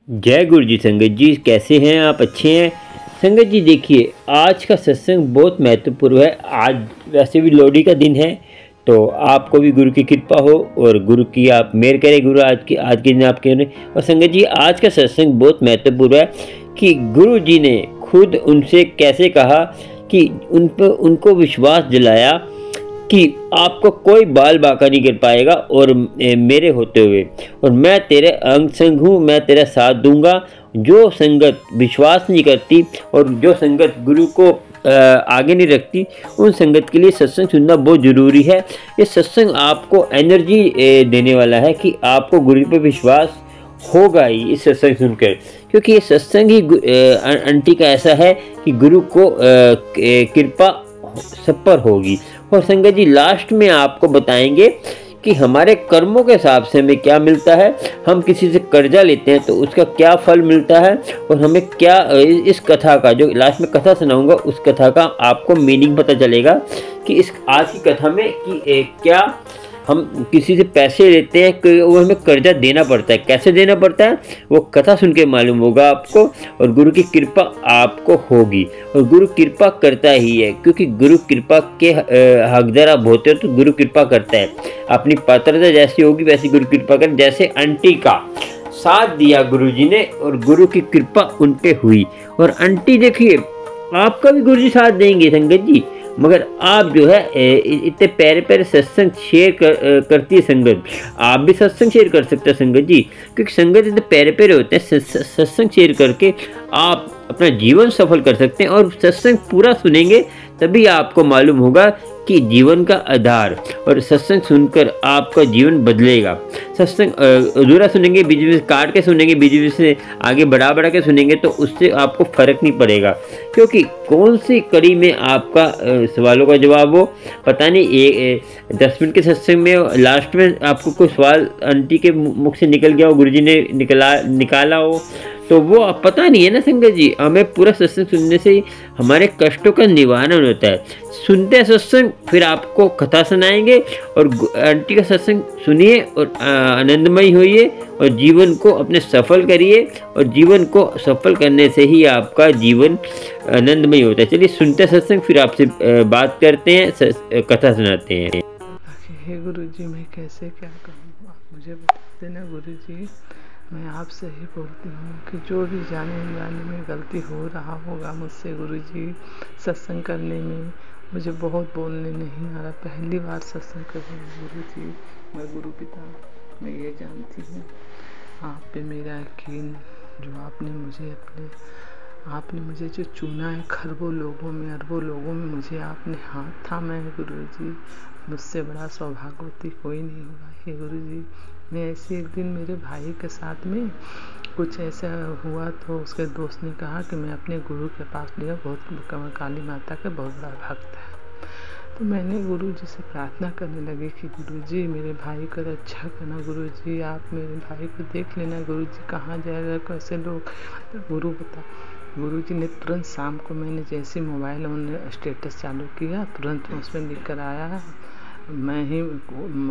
जय गुरु जी। संगत जी कैसे हैं आप? अच्छे हैं? संगत जी देखिए, आज का सत्संग बहुत महत्वपूर्ण है। आज वैसे भी लोहड़ी का दिन है, तो आपको भी गुरु की कृपा हो और गुरु की आप मेहर करें। गुरु आज के दिन आपके और संगत जी आज का सत्संग बहुत महत्वपूर्ण है कि गुरु जी ने खुद उनसे कैसे कहा कि उन पर उनको विश्वास दिलाया कि आपको कोई बाल बांका नहीं कर पाएगा और मेरे होते हुए, और मैं तेरे अंग संग हूँ, मैं तेरा साथ दूंगा। जो संगत विश्वास नहीं करती और जो संगत गुरु को आगे नहीं रखती, उन संगत के लिए सत्संग सुनना बहुत ज़रूरी है। ये सत्संग आपको एनर्जी देने वाला है कि आपको गुरु पर विश्वास होगा ही इस सत्संग सुनकर, क्योंकि ये सत्संग ही आंटी का ऐसा है कि गुरु को कृपा सब पर होगी। और संगत जी लास्ट में आपको बताएंगे कि हमारे कर्मों के हिसाब से हमें क्या मिलता है। हम किसी से कर्जा लेते हैं तो उसका क्या फल मिलता है, और हमें क्या इस कथा का, जो लास्ट में कथा सुनाऊंगा, उस कथा का आपको मीनिंग पता चलेगा कि इस आज की कथा में कि क्या हम किसी से पैसे लेते हैं कि वो हमें कर्जा देना पड़ता है, कैसे देना पड़ता है, वो कथा सुन के मालूम होगा आपको। और गुरु की कृपा आपको होगी, और गुरु कृपा करता ही है, क्योंकि गुरु कृपा के हकदार आप होते हो तो गुरु कृपा करता है। अपनी पात्रता जैसी होगी वैसी गुरु कृपा कर। जैसे आंटी का साथ दिया गुरु जी ने और गुरु की कृपा उन पे हुई, और आंटी देखिए आपका भी गुरु जी साथ देंगे संगत जी, मगर आप जो है इतने प्यारे प्यारे सत्संग शेयर करती है संगत। आप भी सत्संग शेयर कर सकते हैं संगत जी, क्योंकि संगत इतने प्यारे प्यारे होते हैं। सत्संग शेयर करके आप अपना जीवन सफल कर सकते हैं, और सत्संग पूरा सुनेंगे तभी आपको मालूम होगा कि जीवन का आधार, और सत्संग सुनकर आपका जीवन बदलेगा। सत्संग अधूरा सुनेंगे, बीच में काट के सुनेंगे, बीच में से आगे बढ़ा बढ़ा के सुनेंगे तो उससे आपको फर्क नहीं पड़ेगा, क्योंकि कौन सी कड़ी में आपका सवालों का जवाब हो पता नहीं। 10 मिनट के सत्संग में लास्ट में आपको कोई सवाल आंटी के मुख से निकल गया हो, गुरुजी ने निकाला हो, तो वो पता नहीं है ना संगत जी। हमें पूरा सत्संग सुनने से ही हमारे कष्टों का निवारण होता है। सुनते हैं सत्संग, फिर आपको कथा सुनाएंगे, और आंटी का सत्संग सुनिए और आनंदमय होइए और जीवन को अपने सफल करिए, और जीवन को सफल करने से ही आपका जीवन आनंदमय होता है। चलिए सुनते हैं सत्संग, फिर आपसे बात करते हैं, कथा सुनाते हैं। हे गुरु जी, मैं कैसे क्या कहूँ, आप मुझे बता देना गुरु जी। मैं आपसे ही बोलती हूँ कि जो भी जाने अनजाने में गलती हो रहा होगा मुझसे गुरु जी, सत्संग करने में मुझे बहुत बोलने नहीं आ रहा। पहली बार सत्संग कर रही हूँ गुरु जी। मैं गुरु पिता, मैं ये जानती हूँ आप पे मेरा यकीन, जो आपने मुझे जो चुना है, खरबों लोगों में, अरबों लोगों में मुझे आपने हाथ थामा है गुरु जी। मुझसे बड़ा सौभाग्यवती कोई नहीं होगा हे गुरु जी। मैं ऐसे एक दिन मेरे भाई के साथ में कुछ ऐसा हुआ, तो उसके दोस्त ने कहा कि मैं अपने गुरु के पास गया, बहुत काली माता का बहुत बड़ा भक्त है। तो मैंने गुरु जी से प्रार्थना करने लगी कि गुरु जी मेरे भाई को रक्षा करना, गुरु जी आप मेरे भाई को देख लेना, गुरु जी कहाँ जाएगा, कैसे लोग, गुरु बता। गुरु जी ने तुरंत शाम को, मैंने जैसे मोबाइल उन्होंने स्टेटस चालू किया, तुरंत उसमें लिख कर आया, मैं ही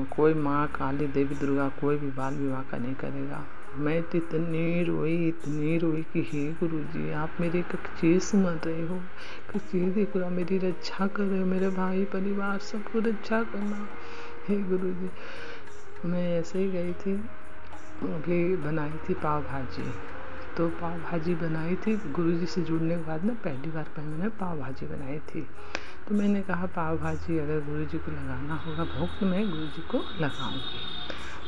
कोई माँ काली देवी दुर्गा कोई भी बाल विवाह का नहीं करेगा। मैं तो इतनी रोई कि हे गुरु जी आप मेरी एक चीज़ सुन रहे हो, कि चीज़ देख रहा, मेरी रक्षा कर रहे हो, मेरे भाई परिवार सबको रक्षा करना हे गुरु जी। मैं ऐसे ही गई थी, अभी बनाई थी पाव भाजी, तो पाव भाजी बनाई थी गुरुजी से जुड़ने के बाद ना, पहली बार मैंने पाव भाजी बनाई थी। तो मैंने कहा पाव भाजी अगर गुरुजी को लगाना होगा भोग तो मैं गुरुजी को लगाऊंगी।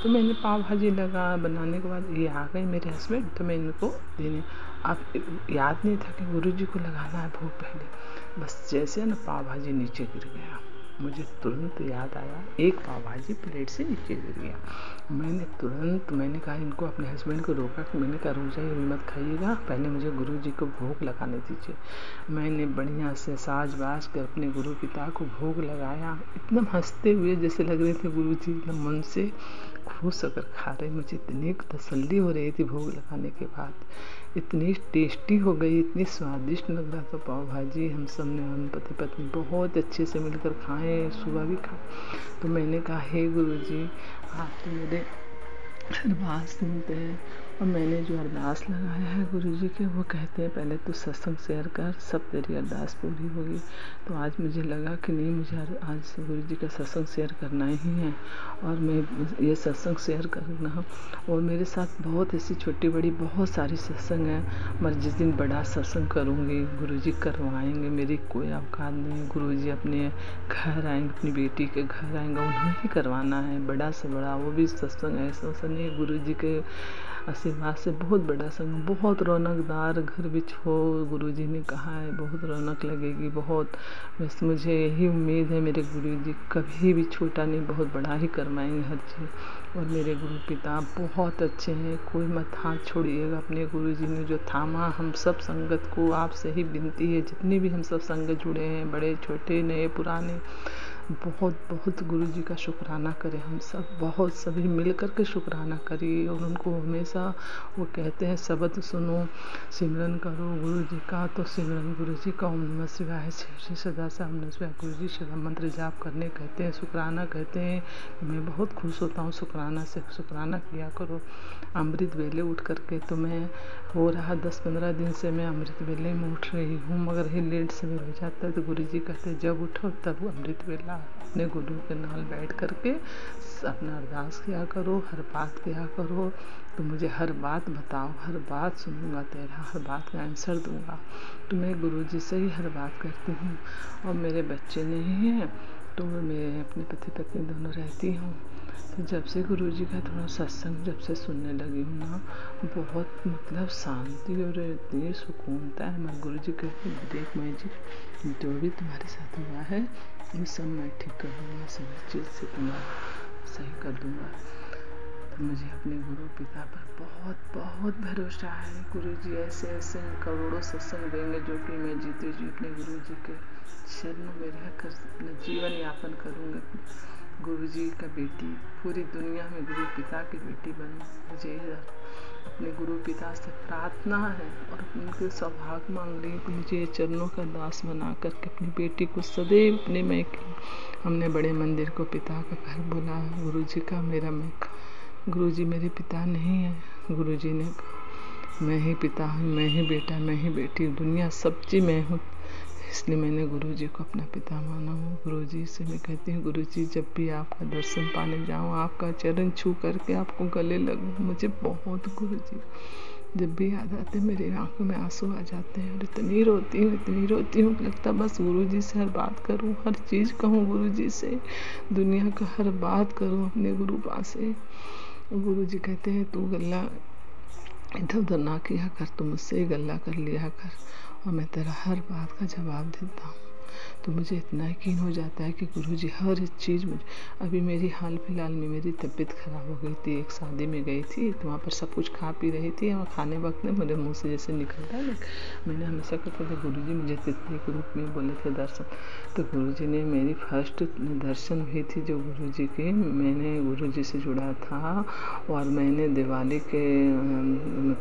तो मैंने पाव भाजी बनाने के बाद ये आ गए मेरे हस्बैंड, तो मैं इनको देने, अब याद नहीं था कि गुरुजी को लगाना है भोग पहले। बस जैसे ना पाव भाजी नीचे गिर गया, मुझे तुरंत याद आया, एक पाव भाजी प्लेट से नीचे गिर गया। मैंने कहा इनको, अपने हस्बैंड को रोका कि मैंने कहा रुक जाइए, मत खाइएगा, पहले मुझे गुरु जी को भोग लगाने दीजिए। मैंने बढ़िया से साज बाज कर अपने गुरु पिता को भोग लगाया, एकदम हंसते हुए, जैसे लग रहे थे गुरु जी एकदम मन से खुश होकर खा रहे। मुझे इतनी तसल्ली हो रही थी भोग लगाने के बाद, इतनी टेस्टी हो गई, इतनी स्वादिष्ट लग रहा था पाव भाजी। हम पति पत्नी बहुत अच्छे से मिलकर खाए, सुबह भी खाए। तो मैंने कहा हे गुरु जी आप तो मेरे हर बात सुनते हैं, और मैंने जो अरदास लगाया है गुरु जी के, वो कहते हैं पहले तो सत्संग शेयर कर, सब तेरी अरदास पूरी होगी। तो आज मुझे लगा कि नहीं, मुझे आज गुरु जी का सत्संग शेयर करना ही है, और मैं ये सत्संग शेयर करना। और मेरे साथ बहुत ऐसी छोटी बड़ी बहुत सारी सत्संग हैं, मैं जिस दिन बड़ा सत्संग करूँगी गुरु जी करवाएंगे, मेरी कोई औकात नहीं। गुरु जी अपने घर आएंगे, अपनी बेटी के घर आएंगे, उन्हें ही करवाना है बड़ा से बड़ा, वो भी सत्संग ऐसा नहीं, गुरु जी के आशीर्वाद से बहुत बड़ा संग, बहुत रौनकदार घर बिच हो। गुरु जी ने कहा है बहुत रौनक लगेगी, बहुत। बस मुझे यही उम्मीद है, मेरे गुरु जी कभी भी छोटा नहीं, बहुत बड़ा ही करवाएंगे हर चीज़। और मेरे गुरु पिता बहुत अच्छे हैं, कोई मत हाथ छोड़िएगा। अपने गुरु जी ने जो थामा हम सब संगत को, आपसे ही विनती है, जितनी भी हम सब संगत जुड़े हैं, बड़े छोटे नए पुराने, बहुत बहुत गुरु जी का शुक्राना करें हम सब, बहुत सभी मिल कर के शुक्राना करिए। और उनको हमेशा वो कहते हैं शब्द सुनो, सिमरन करो गुरु जी का, तो सिमरन गुरु जी का ओम नमः शिवाय, श्री सदा से ओम नमः शिवाय गुरु जी सदा मंत्र जाप करने कहते हैं, शुक्राना कहते हैं। मैं बहुत खुश होता हूँ शुक्राना से, शुक्राना किया करो। अमृत वेले उठ करके, तो मैं हो रहा 10-15 दिन से मैं अमृत वेले में उठ रही हूँ, मगर ये लेट सवेर हो जाता है। तो गुरु जी कहते हैं जब उठो तब अमृत वेला अपने गुरु के नाल बैठ करके अपना अरदास किया करो, हर बात किया करो। तो मुझे हर बात बताओ, हर बात सुनूंगा तेरा, हर बात का आंसर दूंगा। तो मैं गुरु जी से ही हर बात करती हूँ। और मेरे बच्चे नहीं हैं, तो मैं अपने पति पत्नी दोनों रहती हूँ। तो जब से गुरु जी का थोड़ा सत्संग जब से सुनने लगी हूँ ना, बहुत मतलब शांति और इतनी सुकूनता है। मैं गुरु जी कहती हूँ देख मैं जी, जो भी तुम्हारे साथ हुआ है ये सब मैं ठीक कर दूँगा, सब चीज़ से तुम्हारा सही कर दूँगा। तो मुझे अपने गुरु पिता पर बहुत बहुत भरोसा है। गुरु जी ऐसे ऐसे करोड़ों सत्संग देंगे, जो कि मैं जीते जी अपने गुरु जी के शरणों में रहकर अपना जीवन यापन करूँगी। गुरु जी का बेटी, पूरी दुनिया में गुरु पिता की बेटी बनूँ। मुझे अपने गुरु पिता से प्रार्थना है और उनके सौभाग्य मांग रही हूँ कि मुझे चरणों का दास बना करके अपनी बेटी को सदैव अपने में की। हमने बड़े मंदिर को पिता का घर बोला, गुरु जी का मेरा मैं। गुरु जी मेरे पिता नहीं है, गुरु जी ने कहा मैं ही पिता हूँ, मैं ही बेटा, मैं ही बेटी, दुनिया सब चीज़ मैं हूँ। इसलिए मैंने गुरु जी को अपना पिता माना हूँ। गुरु जी से मैं कहती हूँ गुरु जी जब भी आपका दर्शन पाने जाऊँ, आपका चरण छू करके आपको गले लगूँ। मुझे बहुत गुरु जी जब भी याद आते मेरी आंखों में आंसू आ जाते हैं और इतनी रोती हूँ लगता बस गुरु जी से हर बात करूँ, हर चीज़ कहूँ गुरु जी से, दुनिया का हर बात करूँ अपने गुरु पास से। गुरु जी कहते हैं तू गल्ला इधर उधर ना किया कर, तू मुझसे ही गल्ला कर लिया कर और मैं तेरा हर बात का जवाब देता हूँ। तो मुझे इतना यकीन हो जाता है कि गुरु जी हर एक चीज़ मुझे। अभी मेरी हाल फिलहाल में मेरी तबीयत ख़राब हो गई थी, एक शादी में गई थी, तो वहाँ पर सब कुछ खा पी रही थी और खाने वक्त में मेरे मुंह से जैसे निकलता है, मैंने हमेशा कहता था गुरु जी मुझे तितली के रूप में बोले थे दर्शन। तो गुरु जी ने मेरी फर्स्ट दर्शन हुई थी जो गुरु जी की, मैंने गुरु जी से जुड़ा था और मैंने दिवाली के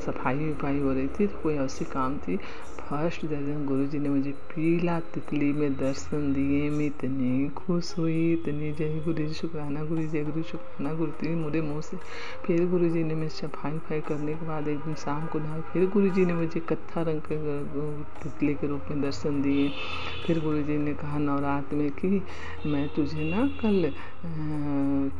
सफाई वफाई हो रही थी, तो कोई ऐसी काम थी, फर्स्ट दर्शन गुरु जी ने मुझे पीला तितली में दर्शन दिए। मैं इतनी खुश हुई, इतनी जय गुरु जी शुक्राना, गुरु जी गुरु शुक्राना, गुरु जी मेरे मुँह से। फिर गुरु जी ने मैं सफाई वफाई करने के बाद एक दिन शाम को नहा, फिर गुरु जी ने मुझे कत्था रंग के तितली के रूप में दर्शन दिए। फिर गुरु जी ने कहा नवरात्र में कि मैं तुझे ना कल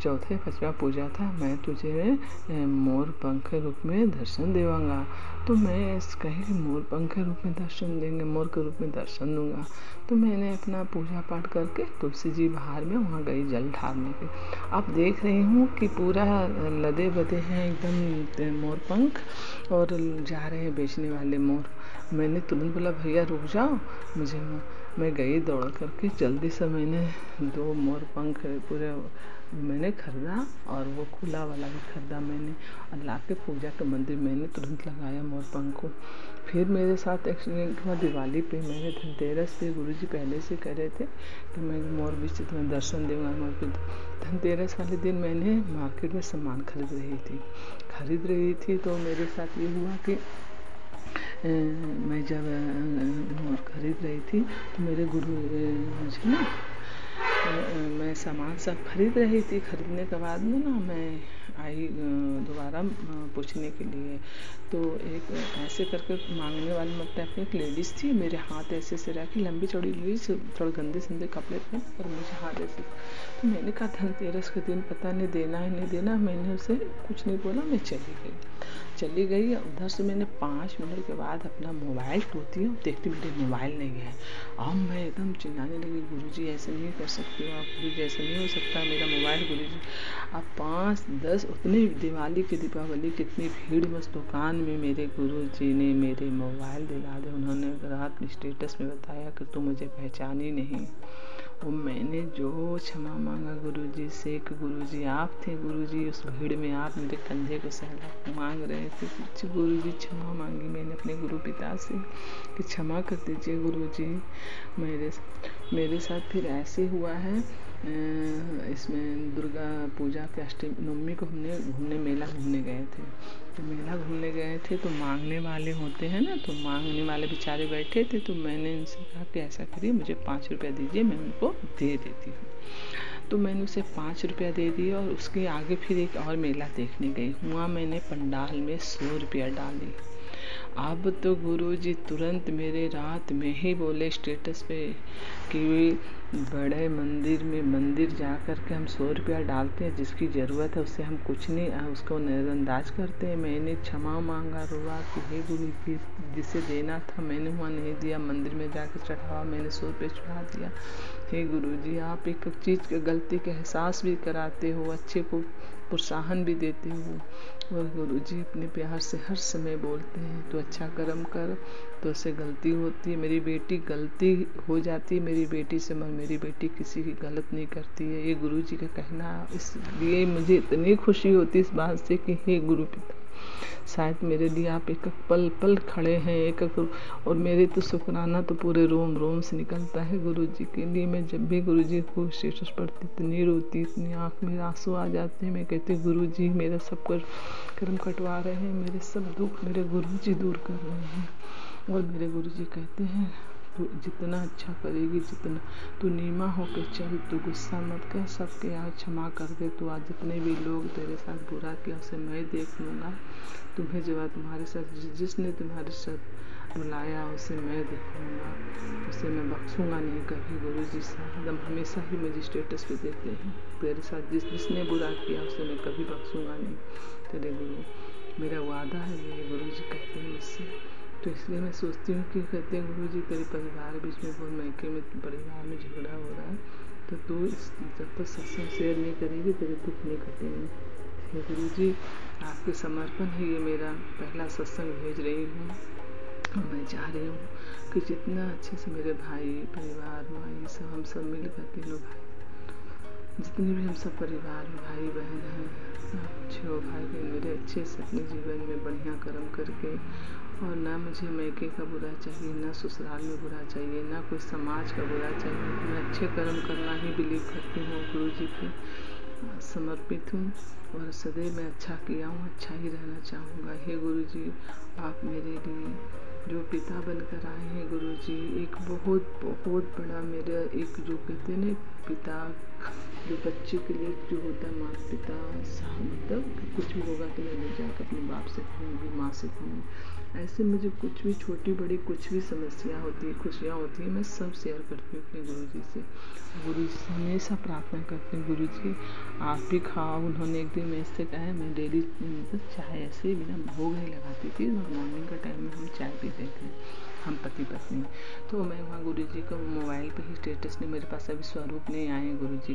चौथे पचवा पूजा था, मैं तुझे मोर पंख के रूप में दर्शन देवांगा। तो मैं कहीं कि मोर पंख के रूप में दर्शन देंगे, मोर के रूप में दर्शन दूंगा। तो मैंने अपना पूजा पाठ करके तुलसी जी बाहर में वहाँ गई जल ढारने के। अब देख रही हूँ कि पूरा लदे बदे हैं एकदम मोर पंख और जा रहे हैं बेचने वाले मोर। मैंने तुरंत बोला भैया रुक जाओ, मुझे मैं गई दौड़ करके जल्दी से मैंने 2 मोर पंख पूरे मैंने खरीदा और वो खुला वाला भी खरीदा मैंने और ला के पूजा के मंदिर मैंने तुरंत लगाया मोर पंख को। फिर मेरे साथ एक्सीडेंट हुआ दिवाली पे, मैंने धनतेरस पे गुरु जी पहले से कह रहे थे कि मैं मोर बीच से तुम्हें दर्शन दूंगा। मोर पे धनतेरस वाले दिन मैंने मार्केट में सामान खरीद रही थी तो मेरे साथ ये हुआ कि मैं जब मोर खरीद रही थी तो मेरे गुरु मुझे ना मैं सामान सब खरीद रही थी। खरीदने के बाद में ना मैं आई दोबारा पूछने के लिए, तो एक ऐसे करके मांगने वाली मतलब एक लेडीज़ थी। मेरे हाथ ऐसे से रखी, लंबी चौड़ी लेडीज, थोड़े गंदे संदे कपड़े पहने और मुझे हाथ ऐसे। तो मैंने कहा धनतेरस के दिन पता नहीं देना है नहीं देना। मैंने उसे कुछ नहीं बोला, मैं चली गई। उधर से मैंने 5 मिनट के बाद अपना मोबाइल टूटी हूँ, देखती मेरे मोबाइल नहीं है। अब मैं एकदम चिल्लाने लगी, गुरुजी ऐसे नहीं कर सकते हो आप, गुरुजी ऐसे नहीं हो सकता मेरा मोबाइल, गुरुजी। अब 5-10 उतने दिवाली की दीपावली कितनी भीड़ में दुकान में मेरे गुरुजी ने मेरे मोबाइल दिला दे। उन्होंने रात में स्टेटस में बताया कि तुम मुझे पहचानी नहीं। वो मैंने जो क्षमा मांगा गुरुजी से कि गुरुजी आप थे, गुरुजी उस भीड़ में आप मेरे कंधे को सहला मांग रहे थे। कुछ गुरुजी क्षमा मांगी मैंने अपने गुरु पिता से कि क्षमा कर दीजिए गुरुजी। मेरे साथ फिर ऐसे हुआ है, इसमें दुर्गा पूजा के अष्टमी नवमी को हमने मेला घूमने गए थे। तो मेला घूमने गए थे तो मांगने वाले होते हैं ना, तो मांगने वाले बेचारे बैठे थे। तो मैंने उनसे कहा कि ऐसा करिए, मुझे 5 रुपया दीजिए, मैं उनको दे देती हूँ। तो मैंने उसे 5 रुपया दे दिए और उसके आगे फिर एक और मेला देखने गई। वहाँ मैंने पंडाल में 100 रुपया डाली। अब तो गुरुजी तुरंत मेरे रात में ही बोले स्टेटस पे कि बड़े मंदिर जा कर के हम 100 रुपया डालते हैं, जिसकी ज़रूरत है उससे हम कुछ नहीं, उसको नज़रअंदाज करते हैं। मैंने क्षमा मांगा, रोआ कि हे गुरुजी जिसे देना था मैंने वहाँ नहीं दिया, मंदिर में जाकर चढ़ावा मैंने 100 रुपये चढ़ा दिया। हे गुरुजी आप एक चीज़ के गलती का एहसास भी कराते हो, अच्छे को प्रोत्साहन भी देते हो। और गुरुजी अपने प्यार से हर समय बोलते हैं तो अच्छा कर्म कर, तो उससे गलती होती है। मेरी बेटी गलती हो जाती है मेरी बेटी से, मगर मेरी बेटी किसी की गलत नहीं करती है, ये गुरुजी का कहना। इसलिए मुझे इतनी खुशी होती इस बात से कि हे गुरु पिता शायद मेरे लिए आप एक पल पल खड़े हैं, एक और मेरे तो शुक्राना तो पूरे रोम रोम से निकलता है गुरुजी के लिए। मैं जब भी गुरुजी को स्टेटस पढ़ती इतनी रोती, इतनी आँख में आंसू आ जाते हैं। मैं कहती गुरुजी मेरा सब कर्म कटवा रहे हैं, मेरे सब दुख मेरे गुरुजी दूर कर रहे हैं। और मेरे गुरुजी कहते हैं तू जितना अच्छा करेगी, जितना तू नीमा होकर चल, तू गुस्सा मत कर, सबके आज क्षमा कर दे। तो आज जितने भी लोग तेरे साथ बुरा किया उसे मैं देख लूँगा, तुम्हें जो है तुम्हारे साथ जिसने तुम्हारे साथ रुलाया उसे मैं देखूँगा, उसे मैं बख्शूँगा नहीं कभी। गुरुजी एकदम हमेशा ही मुझे स्टेटस पे देते हैं तेरे साथ जिसने बुरा किया उसे मैं कभी बख्शूँगा नहीं तेरे गुरु, मेरा वादा है, ये गुरुजी कहते हैं मुझसे। तो इसलिए मैं सोचती हूँ कि कहते हैं गुरुजी तेरे परिवार के बीच में बहुत मैके में परिवार में झगड़ा हो रहा है, तो तू जब तक सत्संग शेयर नहीं करेगी तेरे दुख नहीं कटेंगे। हे गुरुजी आपके समर्पण है ये मेरा पहला सत्संग भेज रही हूँ। और मैं चाह रही हूँ कि जितना अच्छे से मेरे भाई परिवार माई सब हम सब मिल कर तीनों भाई जितने भी हम सब परिवार में भाई बहन हैं अच्छे हो भाई बहन मेरे अच्छे से अपने जीवन में बढ़िया कर्म करके, और ना मुझे मैके का बुरा चाहिए, ना ससुराल में बुरा चाहिए, ना कोई समाज का बुरा चाहिए। मैं अच्छे कर्म करना ही बिलीव करती हूँ, गुरुजी पे समर्पित हूँ और सदैव मैं अच्छा किया हूँ, अच्छा ही रहना चाहूँगा। हे गुरुजी आप मेरे लिए जो पिता बनकर आए हैं गुरुजी, एक बहुत बड़ा मेरा एक जो कहते हैं ना पिता जो बच्चे के लिए जो होता है माता पिता मतलब कुछ भी होगा तो मैं ले जाकर अपने बाप से कहूँगी, माँ से कहूँगी। ऐसे मुझे कुछ भी छोटी बड़ी कुछ भी समस्या होती है, खुशियाँ होती है, मैं सब शेयर करती हूँ अपने गुरुजी से। गुरुजी से हमेशा प्रार्थना करती हूँ गुरुजी आप भी खाओ। उन्होंने एक दिन मैं इससे कहा मैं डेली मतलब चाय ऐसे बिना भोग नहीं लगाती थी, मॉर्निंग का टाइम में हम चाय पीते थे हम पति पत्नी। तो मैं वहाँ गुरुजी का मोबाइल पे ही स्टेटस ने मेरे पास अभी स्वरूप नहीं आए गुरुजी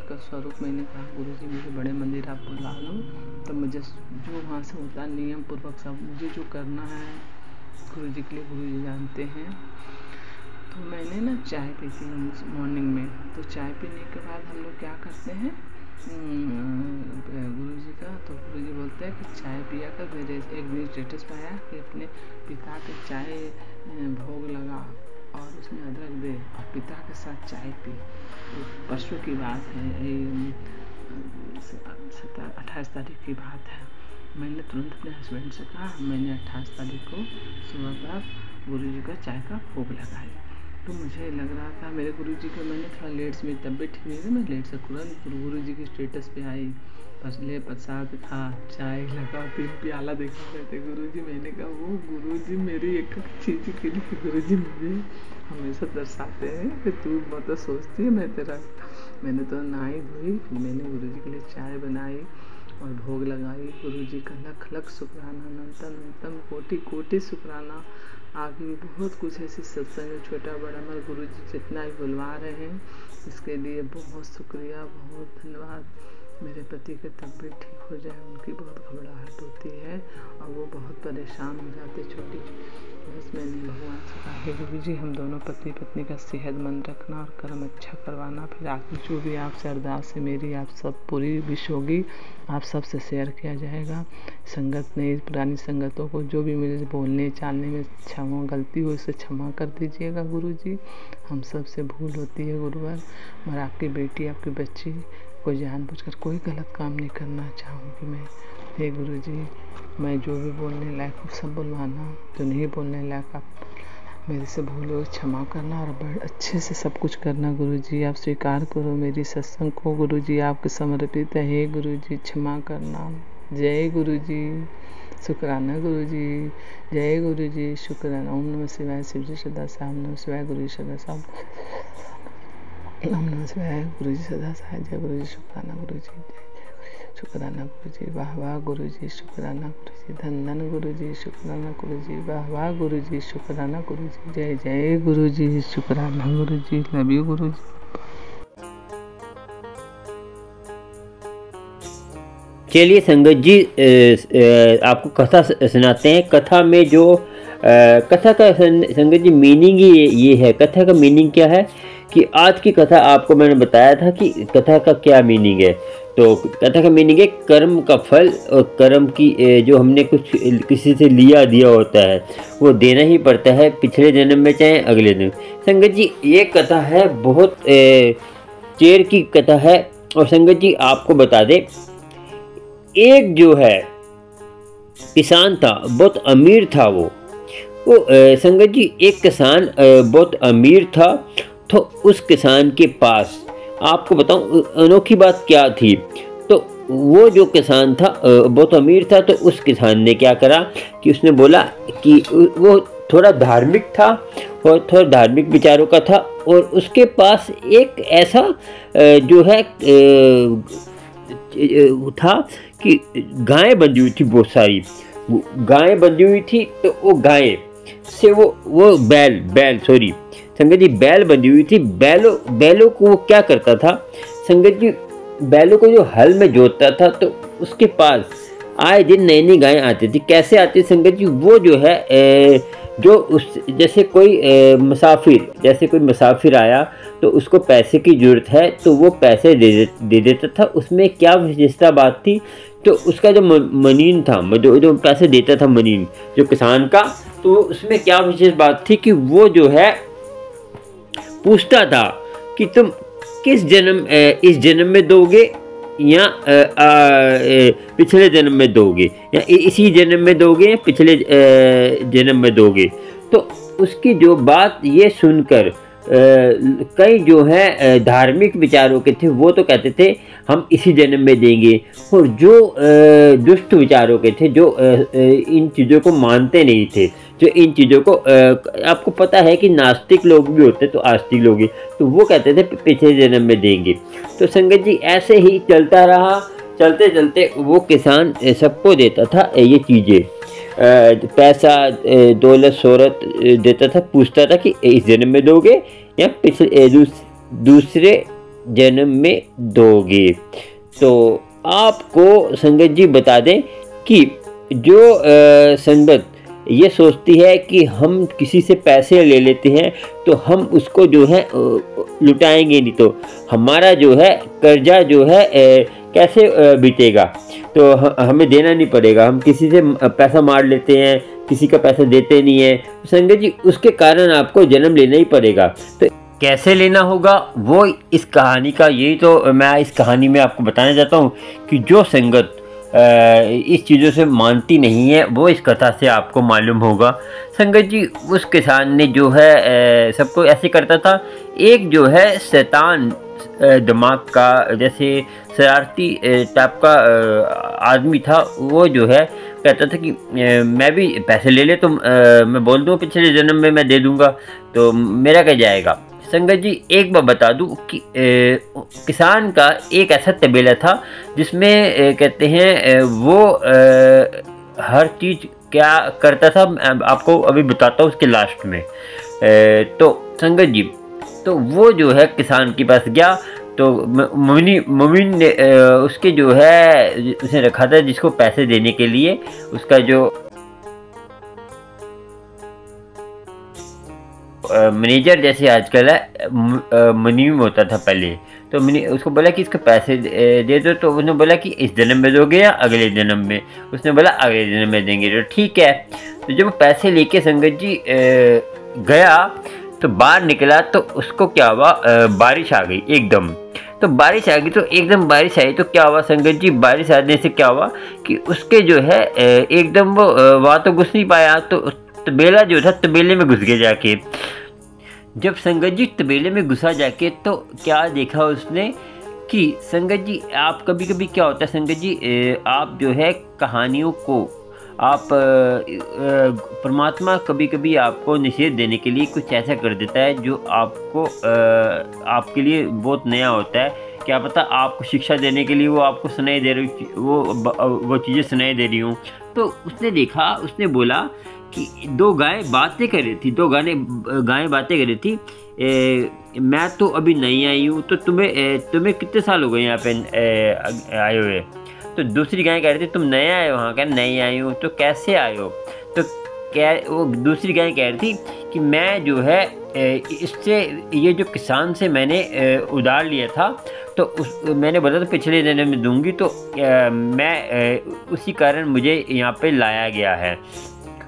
का स्वरूप। मैंने कहा गुरुजी मुझे बड़े मंदिर आप बुला लो, तो मुझे जो वहाँ से होता नियम पूर्वक सब मुझे जो करना है गुरुजी के लिए गुरुजी जानते हैं। तो मैंने ना चाय पी थी मॉर्निंग में, तो चाय पीने के बाद हम लोग क्या करते हैं गुरुजी का, तो गुरुजी बोलते हैं कि चाय पिया कर। मेरे एक दिन स्टेटस पाया कि अपने पिता के चाय भोग लगा और उसमें अदरक दे और पिता के साथ चाय पी। परसों की बात है, 28 तारीख की बात है। मैंने तुरंत अपने हस्बैंड से कहा मैंने 28 तारीख को सुबह का गुरुजी का चाय का भोग लगाया। तो मुझे लग रहा था मेरे गुरुजी को, मैंने थोड़ा लेट से, मेरी तबीयत ठीक नहीं थी, मैं लेट से तुरंत गुरुजी के स्टेटस पे आई, फसले प्रसाद था, चाय लगा, 3 प्याला देखा करते गुरुजी। मैंने कहा वो गुरुजी मेरी एक चीज़ के लिए गुरुजी मुझे हमेशा दर्शाते हैं कि तू मतलब सोचती है मैं तेरा। मैंने तो नहाई धोई, फिर मैंने गुरुजी के लिए चाय बनाई और भोग लगाई। गुरुजी का लख लख शुक्राना, अनंतम अनंतम कोटि कोटि शुक्राना। आगे भी बहुत कुछ ऐसे सत्संग छोटा बड़ा हमारे गुरुजी जितना भी बुलवा रहे हैं इसके लिए बहुत शुक्रिया, बहुत धन्यवाद। मेरे पति की तबीयत ठीक हो जाए, उनकी बहुत घबराहट होती है और वो बहुत परेशान हो जाते छोटी। बस मैंने भगवान से कहा हे गुरु जी हम दोनों पति पत्नी का सेहतमंद रखना और कर्म अच्छा करवाना। फिर आगे जो भी आपसे अरदास है मेरी आप सब पूरी विश होगी, आप सबसे शेयर किया जाएगा। संगत ने पुरानी संगतों को जो भी मेरे बोलने चालने में क्षमा गलती हो उसे क्षमा कर दीजिएगा गुरु जी, हम सब से भूल होती है गुरुवर। और आपकी बेटी आपकी बच्ची कोई जानबूझकर कोई गलत काम नहीं करना चाहूँगी मैं। हे गुरु जी मैं जो भी बोलने लायक हूँ सब बुलवाना, जो नहीं बोलने लायक आप मेरे से भूल हो क्षमा करना और बड़े अच्छे से सब कुछ करना गुरु जी। आप स्वीकार करो मेरी सत्संग को गुरु जी, आपके समर्पित है। हे गुरु जी क्षमा करना। जय गुरु जी, शुक्राना गुरु जी, जय गुरु जी, शुक्राना। ओम नमः शिवाय, शिव जी सदा साहब, नमः शिवाय, गुरु जी सदा साहब, ओम नमः शिवाय, गुरु जी सदा साहब, जय गुरु जी, शुक्राना गुरु जी, शुक्राना गुरु जी, वाह वाह गुरु जी, शुक्राना गुरु जी, धन धन गुरु जी, शुक्राना गुरु जी, वाह वाह गुरु जी, शुक्राना गुरु जी, जय जय गुरु जी, शुक्राना गुरु जी, लव यू गुरु जी। चलिए संगत जी आपको कथा सुनाते हैं। कथा में जो कथा का संगत जी मीनिंग ही ये है। कथा का मीनिंग क्या है कि आज की कथा आपको मैंने बताया था कि कथा का क्या मीनिंग है। तो कथा का मीनिंग है कर्म का फल, और कर्म की जो हमने कुछ किसी से दिया होता है वो देना ही पड़ता है, पिछले जन्म में चाहे अगले जन्म। संगत जी ये कथा है बहुत चेर की कथा है। और संगत जी आपको बता दें, एक जो है किसान था, बहुत अमीर था वो संगत जी एक किसान बहुत अमीर था। तो उस किसान के पास आपको बताऊं अनोखी बात क्या थी। तो वो जो किसान था बहुत अमीर था। तो उस किसान ने क्या करा कि उसने बोला कि वो थोड़ा धार्मिक था और थोड़ा धार्मिक विचारों का था, और उसके पास एक ऐसा जो है था कि गाय बंधी हुई थी, बहुत सारी गाय बंधी हुई थी। तो वो गाय से वो बैल सॉरी संगत जी बैल बंधी हुई थी। बैलों को वो क्या करता था संगत जी, बैलों को जो हल में जोतता था तो उसके पास आए दिन नई नई गायें आती थी। कैसे आती संगत जी, वो जो है जो उस जैसे कोई मुसाफिर आया तो उसको पैसे की ज़रूरत है तो वो पैसे दे देता था। उसमें क्या विशेषता बात थी, तो उसका जो मनीन था, जो पैसे देता था मनीन जो किसान का, तो उसमें क्या विशेष बात थी कि वो जो है पूछता था कि तुम किस जन्म इस जन्म में दोगे या पिछले जन्म में दोगे, या इसी जन्म में दोगे या पिछले जन्म में दोगे। तो उसकी जो बात ये सुनकर कई जो है धार्मिक विचारों के थे वो तो कहते थे हम इसी जन्म में देंगे, और जो दुष्ट विचारों के थे जो इन चीज़ों को मानते नहीं थे, जो इन चीज़ों को आपको पता है कि नास्तिक लोग भी होते तो आस्तिक लोग भी, तो वो कहते थे पिछले जन्म में देंगे। तो संगत जी ऐसे ही चलता रहा, चलते चलते वो किसान सबको देता था ये चीज़ें, पैसा दौलत शोहरत देता था, पूछता था कि इस जन्म में दोगे या पिछले दूसरे जन्म में दोगे। तो आपको संगत जी बता दें कि जो संगत ये सोचती है कि हम किसी से पैसे ले लेते हैं तो हम उसको जो है लुटाएंगे नहीं, तो हमारा जो है कर्जा जो है कैसे बीतेगा, तो हमें देना नहीं पड़ेगा। हम किसी से पैसा मार लेते हैं, किसी का पैसा देते नहीं है संगत जी, उसके कारण आपको जन्म लेना ही पड़ेगा। तो कैसे लेना होगा वो इस कहानी का, यही तो मैं इस कहानी में आपको बताना चाहता हूँ कि जो संगत इस चीज़ों से मानती नहीं है, वो इस कथा से आपको मालूम होगा। संगत जी, उस किसान ने जो है सबको ऐसे करता था। एक जो है शैतान दिमाग का, जैसे शरारती टाइप का आदमी था, वो जो है कहता था कि मैं भी पैसे ले ले, तो मैं बोल दूँ पिछले जन्म में मैं दे दूँगा, तो मेरा क्या जाएगा। संगत जी, एक बार बता दूं कि किसान का एक ऐसा तबेला था जिसमें कहते हैं वो हर चीज़ क्या करता था, आपको अभी बताता हूँ उसके लास्ट में। तो संगत जी, तो वो जो है किसान के पास गया, तो मोमिन ने उसके जो है उसने रखा था जिसको पैसे देने के लिए, उसका जो मैनेजर जैसे आजकल है मुनीम होता था पहले, तो मैंने उसको बोला कि इसको पैसे दे दो, तो उसने बोला कि इस जन्म में दोगे या अगले जन्म में। उसने बोला अगले जन्म में देंगे, तो ठीक है। तो जब पैसे लेके संगत जी गया तो बाहर निकला, तो उसको क्या हुआ, बारिश आ गई एकदम। तो बारिश आ गई, तो एकदम बारिश आई तो क्या हुआ संगत जी, बारिश आने से क्या हुआ कि उसके जो है एकदम वो वहाँ तो घुस नहीं पाया, तो तबेला जो था तबेले में घुस गया जाके। जब संगत जी तबेले में घुसा जाके, तो क्या देखा उसने कि संगत जी, आप कभी कभी क्या होता है संगत जी, आप जो है कहानियों को आप परमात्मा कभी कभी आपको निषेध देने के लिए कुछ ऐसा कर देता है जो आपको आपके लिए बहुत नया होता है। क्या पता आपको शिक्षा देने के लिए वो आपको सुनाई दे रही, वो चीज़ें सुनाई दे रही हूँ। तो उसने देखा, उसने बोला कि दो गाय बातें कर रही थी, गायें बातें कर रही थी। मैं तो अभी नई आई हूँ, तो तुम्हें कितने साल हो गए यहाँ पे आए हुए। तो दूसरी गाय कह रही थी तुम नए आए हो। हाँ, कह नई आई हूँ। तो कैसे आए हो। तो क्या वो दूसरी गाय कह रही थी कि मैं जो है इससे, ये जो किसान से मैंने उधार लिया था, तो मैंने बोला था पिछले जन्म में दूंगी, तो मैं उसी कारण मुझे यहाँ पे लाया गया है,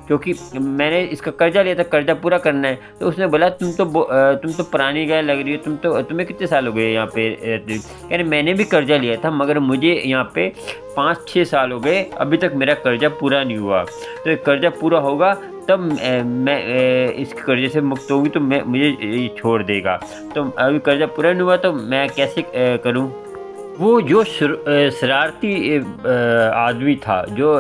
क्योंकि मैंने इसका कर्जा लिया था, कर्जा पूरा करना है। तो उसने बोला तुम तो पुरानी गाय लग रही हो, तुम्हें कितने साल हो गए यहाँ पे। यानी मैंने भी कर्जा लिया था, मगर मुझे यहाँ पे 5-6 साल हो गए, अभी तक मेरा कर्जा पूरा नहीं हुआ। तो कर्जा पूरा होगा तब मैं इस कर्जे से मुक्त होगी, तो मुझे छोड़ देगा। तो अभी कर्जा पूरा नहीं हुआ, तो मैं कैसे करूँ। वो जो शरारती आदमी था, जो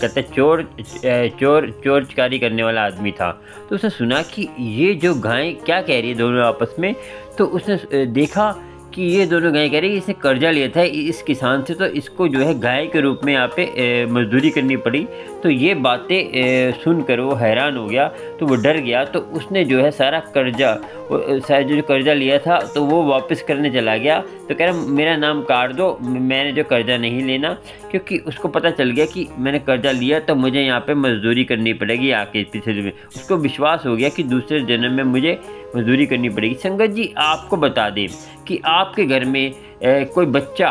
कहते चोर चकारी करने वाला आदमी था, तो उसने सुना कि ये जो गायें क्या कह रही है दोनों आपस में। तो उसने देखा कि ये दोनों गाय कह रही है इसने कर्जा लिया था इस किसान से, तो इसको जो है गाय के रूप में यहाँ पे मजदूरी करनी पड़ी। तो ये बातें सुनकर वो हैरान हो गया, तो वो डर गया। तो उसने जो है सारा कर्जा, जो कर्जा लिया था, तो वो वापस करने चला गया। तो कह रहा मेरा नाम काट दो, मैंने जो कर्जा नहीं लेना, क्योंकि उसको पता चल गया कि मैंने कर्जा लिया तो मुझे यहाँ पे मजदूरी करनी पड़ेगी आके पिछले में। उसको विश्वास हो गया कि दूसरे जन्म में मुझे मजदूरी करनी पड़ेगी। संगत जी, आपको बता दें कि आपके घर में कोई बच्चा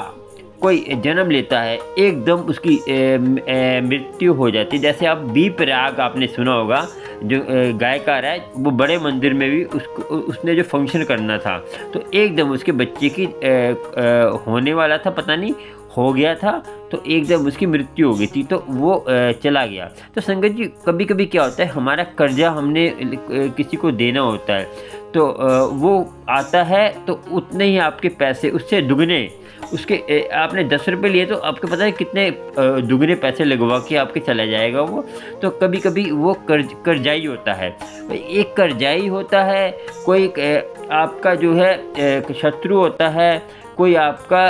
कोई जन्म लेता है, एकदम उसकी मृत्यु हो जाती है। जैसे आप बीप राग आपने सुना होगा, जो गायकार है, वो बड़े मंदिर में भी उसने जो फंक्शन करना था, तो एकदम उसके बच्चे की होने वाला था, पता नहीं हो गया था, तो एकदम उसकी मृत्यु हो गई थी, तो वो चला गया। तो संगत जी, कभी कभी क्या होता है, हमारा कर्जा हमने किसी को देना होता है, तो वो आता है तो उतने ही आपके पैसे, उससे दुगने, उसके आपने 10 रुपये लिए तो आपको पता है कितने दुगने पैसे लगवा के आपके चला जाएगा वो। तो कभी कभी वो कर्जाई होता है, एक कर्जाई होता है, कोई आपका जो है शत्रु होता है, कोई आपका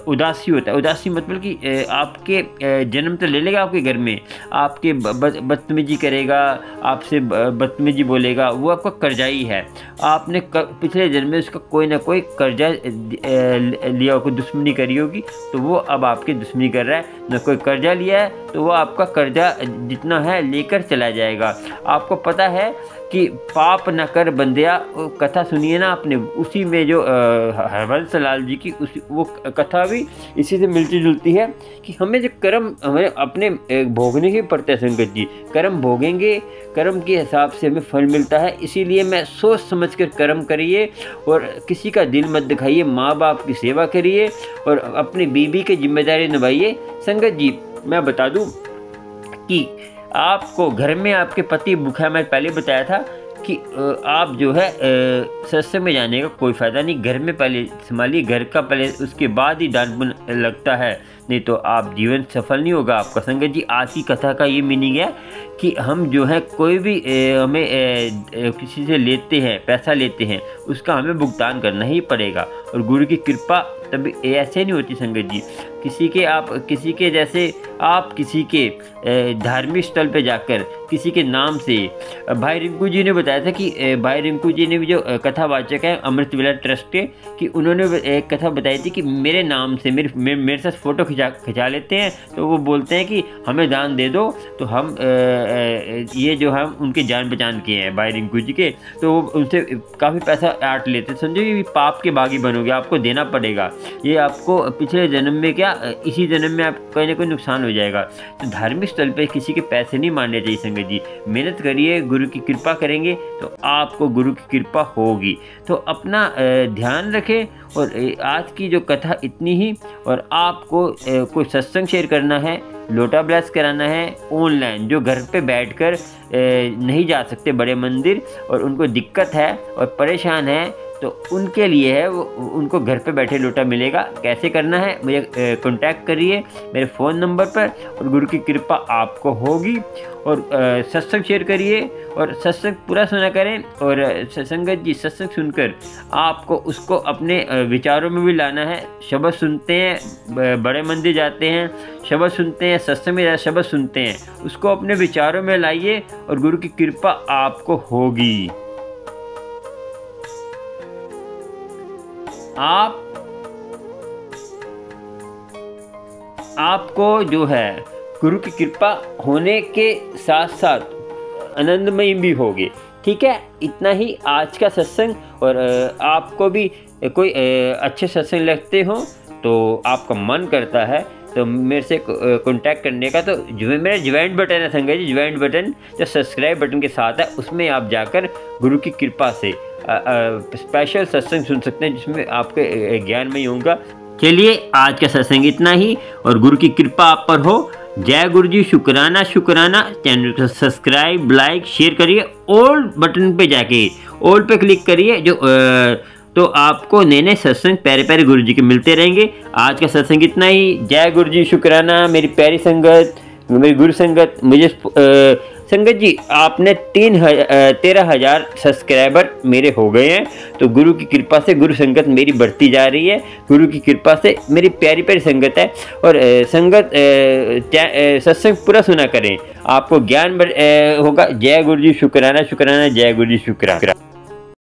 उदासी होता है। उदासी मतलब कि आपके जन्म तो ले लेगा आपके घर में, आपके बदतमीजी करेगा, आपसे बदतमीजी बोलेगा, वो आपका कर्जाई है। आपने पिछले जन्म में उसका कोई ना कोई कर्जा लिया, कोई दुश्मनी करी होगी, तो वो अब आपकी दुश्मनी कर रहा है। न कोई कर्जा लिया है तो वो आपका कर्जा जितना है लेकर चला जाएगा। आपको पता है कि पाप न कर बंदिया, कथा सुनिए ना आपने, उसी में जो हरवंश लाल लाल जी की उस वो कथा भी इसी से मिलती जुलती है कि हमें जो कर्म हमें अपने भोगने ही पड़ते हैं संगत जी। कर्म भोगेंगे, कर्म के हिसाब से हमें फल मिलता है। इसीलिए मैं सोच समझ कर कर्म करिए और किसी का दिल मत दिखाइए, माँ बाप की सेवा करिए और अपनी बीवी की जिम्मेदारी निभाइए। संगत जी मैं बता दूं कि आपको घर में आपके पति भूखा, मैं पहले बताया था कि आप जो है सत्संग में जाने का कोई फ़ायदा नहीं। घर में पहले संभालिए, घर का पहले, उसके बाद ही दान पुण्य लगता है, नहीं तो आप जीवन सफल नहीं होगा आपका। संगत जी आज की कथा का ये मीनिंग है कि हम जो है कोई भी हमें किसी से लेते हैं, पैसा लेते हैं, उसका हमें भुगतान करना ही पड़ेगा। और गुरु की कृपा तभी ऐसे नहीं होती संगत जी। किसी के जैसे आप किसी के धार्मिक स्थल पे जाकर किसी के नाम से, भाई रिंकू जी ने बताया था कि भाई रिंकू जी ने भी जो कथावाचक है अमृत विला ट्रस्ट के, कि उन्होंने एक कथा बताई थी कि मेरे नाम से मेरे साथ फ़ोटो खिंचा लेते हैं, तो वो बोलते हैं कि हमें दान दे दो, तो हम ये जो हम उनके जान पहचान के हैं भाई रिंकू जी के, तो वो उनसे काफ़ी पैसा आट लेते हैं। समझो ये पाप के बागी बनोगे, आपको देना पड़ेगा। ये आपको पिछले जन्म में क्या इसी जन्म में आप कोई ना कोई नुकसान हो जाएगा। तो धार्मिक स्थल पे किसी के पैसे नहीं मारने चाहिए संगत जी। मेहनत करिए, गुरु की कृपा करेंगे तो आपको गुरु की कृपा होगी। तो अपना ध्यान रखें। और आज की जो कथा इतनी ही। और आपको कोई सत्संग शेयर करना है, लोटा ब्लेस कराना है ऑनलाइन, जो घर पे बैठकर नहीं जा सकते बड़े मंदिर और उनको दिक्कत है और परेशान है, तो उनके लिए है वो, उनको घर पे बैठे लोटा मिलेगा। कैसे करना है मुझे कांटेक्ट करिए मेरे फ़ोन नंबर पर और गुरु की कृपा आपको होगी। और सत्संग शेयर करिए और सत्संग पूरा सुना करें। और संगत जी सत्संग सुनकर आपको उसको अपने विचारों में भी लाना है। शब्द सुनते हैं, बड़े मंदिर जाते हैं, शब्द सुनते हैं, सत्संग में शब्द सुनते हैं, उसको अपने विचारों में लाइए और गुरु की कृपा आपको होगी। आपको जो है गुरु की कृपा होने के साथ साथ आनंदमय भी होगे। ठीक है, इतना ही आज का सत्संग। और आपको भी कोई अच्छे सत्संग लगते हो तो आपका मन करता है तो मेरे से कांटेक्ट करने का, तो मेरा ज्वाइंट बटन है संगत जी, ज्वाइंट बटन जो सब्सक्राइब बटन के साथ है, उसमें आप जाकर गुरु की कृपा से स्पेशल सत्संग सुन सकते हैं जिसमें आपके ज्ञान में ही होगा। चलिए आज का सत्संग इतना ही और गुरु की कृपा आप पर हो। जय गुरु जी, शुक्राना शुक्राना। चैनल को सब्सक्राइब, लाइक, शेयर करिए। ऑल बटन पे जाके ऑल पे क्लिक करिए, जो तो आपको नए नए सत्संग प्यारे प्यारे गुरु जी के मिलते रहेंगे। आज का सत्संग इतना ही। जय गुरु जी, शुक्राना मेरी प्यारी संगत, मेरी गुरु संगत। मुझे संगत जी आपने 13,000 सब्सक्राइबर मेरे हो गए हैं, तो गुरु की कृपा से गुरु संगत मेरी बढ़ती जा रही है। गुरु की कृपा से मेरी प्यारी प्यारी संगत है। और संगत सत्संग पूरा सुना करें, आपको ज्ञान होगा। जय गुरु जी, शुक्राना शुक्राना। जय गुरु जी, शुक्राना।